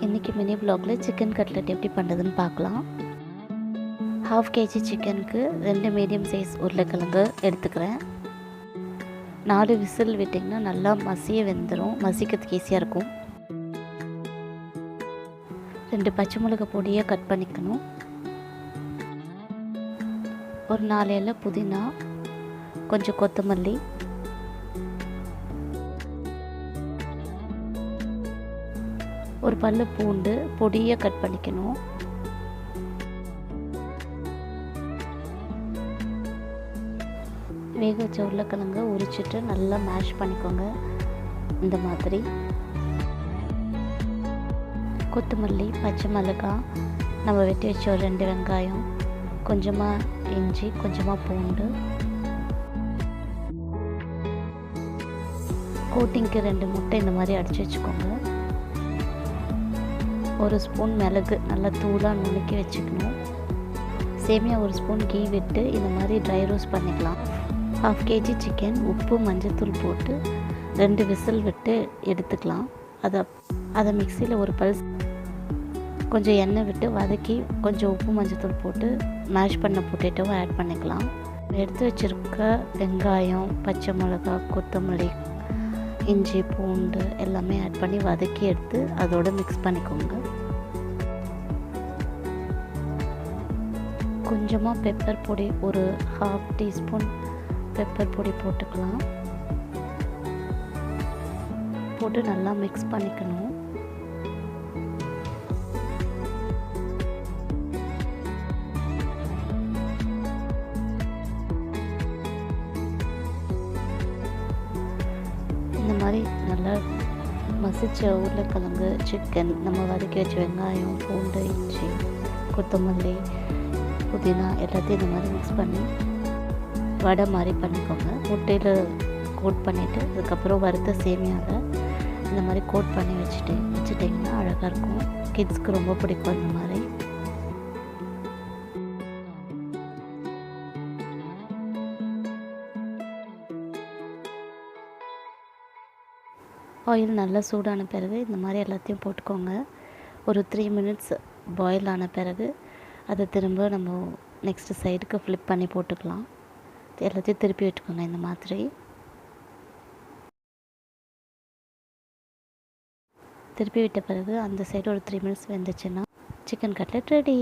இன்றைக்கி mini வ்ளாகில் chicken cutlet எப்படி பண்ணுறதுன்னு பார்க்கலாம். 1/2 kg சிக்கனுக்கு 2 மீடியம் சைஸ் உருளைக்கிழங்கு எடுத்துக்கிறேன். 4 விசில் விட்டிங்கன்னா நல்லா மசிய வெந்துடும், மசிக்கிறதுக்கு ஈஸியாக இருக்கும். 2 பச்சை மிளகாய் பொடியாக கட் பண்ணிக்கணும். ஒரு 4 இலை புதினா, கொஞ்சம் கொத்தமல்லி, ஒரு பல்லு பூண்டு பொடியாக கட் பண்ணிக்கணும். வேக வச்ச உருளைக்கிழங்க உரிச்சிட்டு நல்லா மேஷ் பண்ணிக்கோங்க. இந்த மாதிரி கொத்தமல்லி, பச்சை மிளகாய், நம்ம வெட்டி வச்ச ஒரு 2 வெங்காயம், கொஞ்சமாக இஞ்சி, கொஞ்சமாக பூண்டு, கோட்டிங்க்கு 2 முட்டை இந்த மாதிரி அடித்து வச்சுக்கோங்க. ஒரு ஸ்பூன் மிளகு நல்லா தூளாக நுணுக்கி வச்சுக்கணும். சேமியா ஒரு ஸ்பூன் கீ விட்டு இந்த மாதிரி ட்ரை ரோஸ்ட் பண்ணிக்கலாம். 1/2 kg சிக்கன் உப்பு மஞ்சத்தூள் போட்டு 2 விசில் விட்டு எடுத்துக்கலாம். அதை மிக்சியில் ஒரு பல்ஸ் கொஞ்சம் எண்ணெய் விட்டு வதக்கி கொஞ்சம் உப்பு மஞ்சத்தூள் போட்டு மேஷ் பண்ண பொட்டேட்டோவை ஆட் பண்ணிக்கலாம். எடுத்து வச்சுருக்க வெங்காயம், பச்சை மிளகாய், கொத்தமல்லி, இஞ்சி, பூண்டு எல்லாமே ஆட் பண்ணி வதக்கி எடுத்து அதோடு மிக்ஸ் பண்ணிக்கோங்க. கொஞ்சமாக பெப்பர் பொடி, ஒரு 1/2 டீஸ்பூன் பெப்பர் பொடி போட்டுக்கலாம். போட்டு நல்லா மிக்ஸ் பண்ணிக்கணும். இந்த மாதிரி நல்லா மசிச்ச உருளைக்கிழங்கு, சிக்கன், நம்ம வதக்கி வச்ச வெங்காயம், பூண்டு, இஞ்சி, கொத்தமல்லி, புதினா எல்லாத்தையும் இந்த மாதிரி மிக்ஸ் பண்ணி வடை மாதிரி பண்ணிக்கோங்க. முட்டையில் கோட் பண்ணிவிட்டு அதுக்கப்புறம் வறுத்த சேமியாவை இந்த மாதிரி கோட் பண்ணி வச்சுட்டிங்கன்னா அழகாக இருக்கும். கிட்ஸ்க்கு ரொம்ப பிடிக்கும் இந்த மாதிரி. ஆயில் நல்லா சூடான பிறகு இந்த மாதிரி எல்லாத்தையும் போட்டுக்கோங்க. ஒரு 3 மினிட்ஸ் பாயில் ஆன பிறகு அதை திரும்ப நம்ம நெக்ஸ்ட்டு சைடுக்கு ஃப்ளிப் பண்ணி போட்டுக்கலாம். எல்லாத்தையும் திருப்பி விட்டுக்கோங்க. இந்த மாதிரி திருப்பி விட்ட பிறகு அந்த சைடு ஒரு 3 மினிட்ஸ் வெந்துச்சுன்னா சிக்கன் கட்லெட் ரெடி.